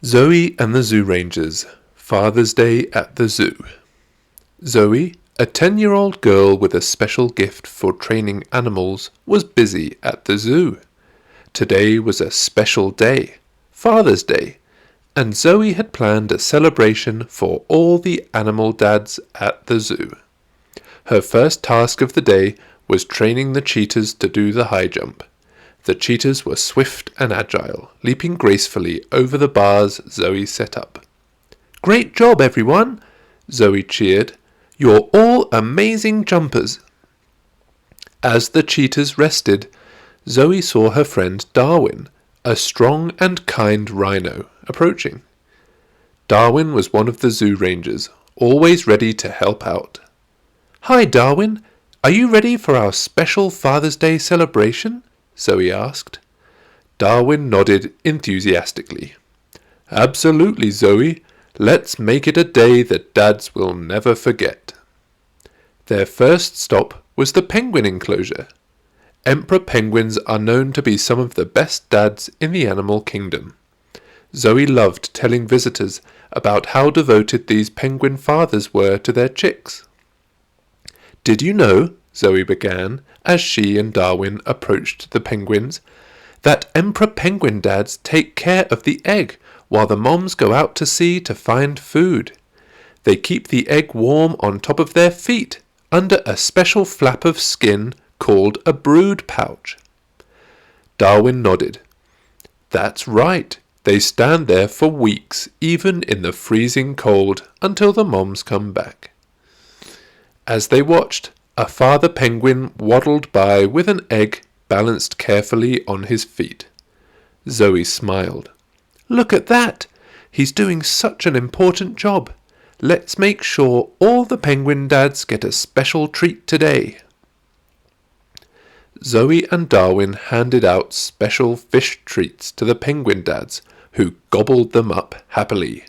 Zoe and the Zoo Rangers, Father's Day at the Zoo. Zoe, a 10-year-old girl with a special gift for training animals, was busy at the zoo. Today was a special day, Father's Day, and Zoe had planned a celebration for all the animal dads at the zoo. Her first task of the day was training the cheetahs to do the high jump. The cheetahs were swift and agile, leaping gracefully over the bars Zoe set up. "Great job, everyone!" Zoe cheered. "You're all amazing jumpers." As the cheetahs rested, Zoe saw her friend Darwin, a strong and kind rhino, approaching. Darwin was one of the zoo rangers, always ready to help out. "Hi, Darwin. Are you ready for our special Father's Day celebration?" Zoe asked. Darwin nodded enthusiastically. "Absolutely, Zoe. Let's make it a day that dads will never forget." Their first stop was the penguin enclosure. Emperor penguins are known to be some of the best dads in the animal kingdom. Zoe loved telling visitors about how devoted these penguin fathers were to their chicks. "Did you know," Zoe began, as she and Darwin approached the penguins, "that emperor penguin dads take care of the egg while the moms go out to sea to find food? They keep the egg warm on top of their feet, under a special flap of skin called a brood pouch." Darwin nodded. "That's right. They stand there for weeks, even in the freezing cold, until the moms come back." As they watched, a father penguin waddled by with an egg balanced carefully on his feet. Zoe smiled. "Look at that! He's doing such an important job. Let's make sure all the penguin dads get a special treat today." Zoe and Darwin handed out special fish treats to the penguin dads, who gobbled them up happily.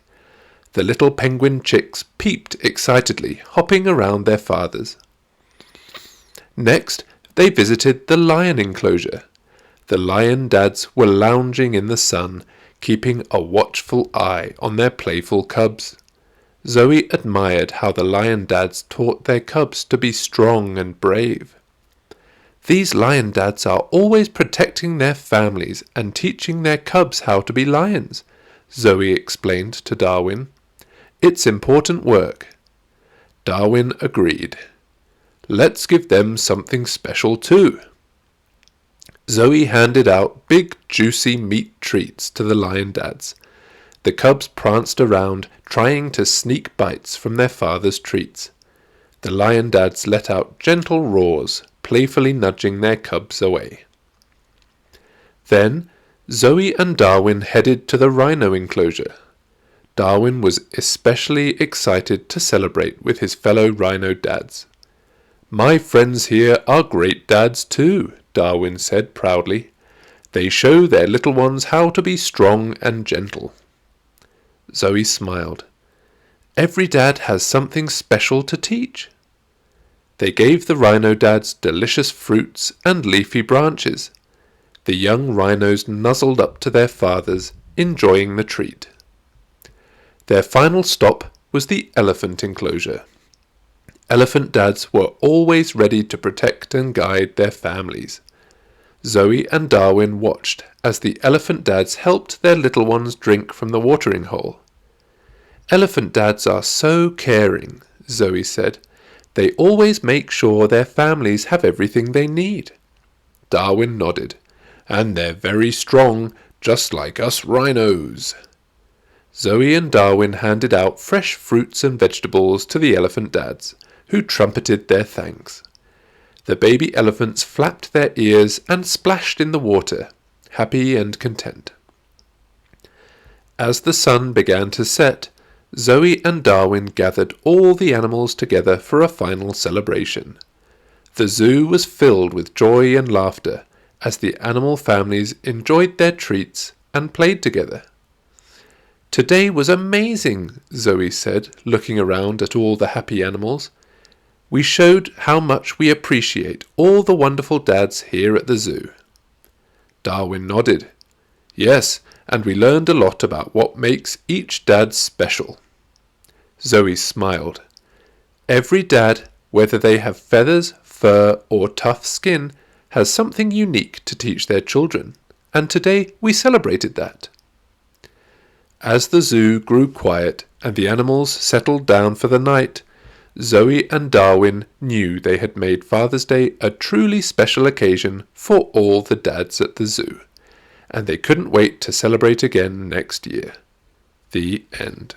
The little penguin chicks peeped excitedly, hopping around their fathers. Next, they visited the lion enclosure. The lion dads were lounging in the sun, keeping a watchful eye on their playful cubs. Zoe admired how the lion dads taught their cubs to be strong and brave. "These lion dads are always protecting their families and teaching their cubs how to be lions," Zoe explained to Darwin. "It's important work." Darwin agreed. "Let's give them something special too." Zoe handed out big juicy meat treats to the lion dads. The cubs pranced around, trying to sneak bites from their father's treats. The lion dads let out gentle roars, playfully nudging their cubs away. Then Zoe and Darwin headed to the rhino enclosure. Darwin was especially excited to celebrate with his fellow rhino dads. "My friends here are great dads too," Darwin said proudly. "They show their little ones how to be strong and gentle." Zoe smiled. "Every dad has something special to teach." They gave the rhino dads delicious fruits and leafy branches. The young rhinos nuzzled up to their fathers, enjoying the treat. Their final stop was the elephant enclosure. Elephant dads were always ready to protect and guide their families. Zoe and Darwin watched as the elephant dads helped their little ones drink from the watering hole. "Elephant dads are so caring," Zoe said. "They always make sure their families have everything they need." Darwin nodded. "And they're very strong, just like us rhinos." Zoe and Darwin handed out fresh fruits and vegetables to the elephant dads, who trumpeted their thanks. The baby elephants flapped their ears and splashed in the water, happy and content. As the sun began to set, Zoe and Darwin gathered all the animals together for a final celebration. The zoo was filled with joy and laughter as the animal families enjoyed their treats and played together. "Today was amazing," Zoe said, looking around at all the happy animals. "We showed how much we appreciate all the wonderful dads here at the zoo." Darwin nodded. "Yes, and we learned a lot about what makes each dad special." Zoe smiled. "Every dad, whether they have feathers, fur, or tough skin, has something unique to teach their children, and today we celebrated that." As the zoo grew quiet and the animals settled down for the night, Zoe and Darwin knew they had made Father's Day a truly special occasion for all the dads at the zoo, and they couldn't wait to celebrate again next year. The end.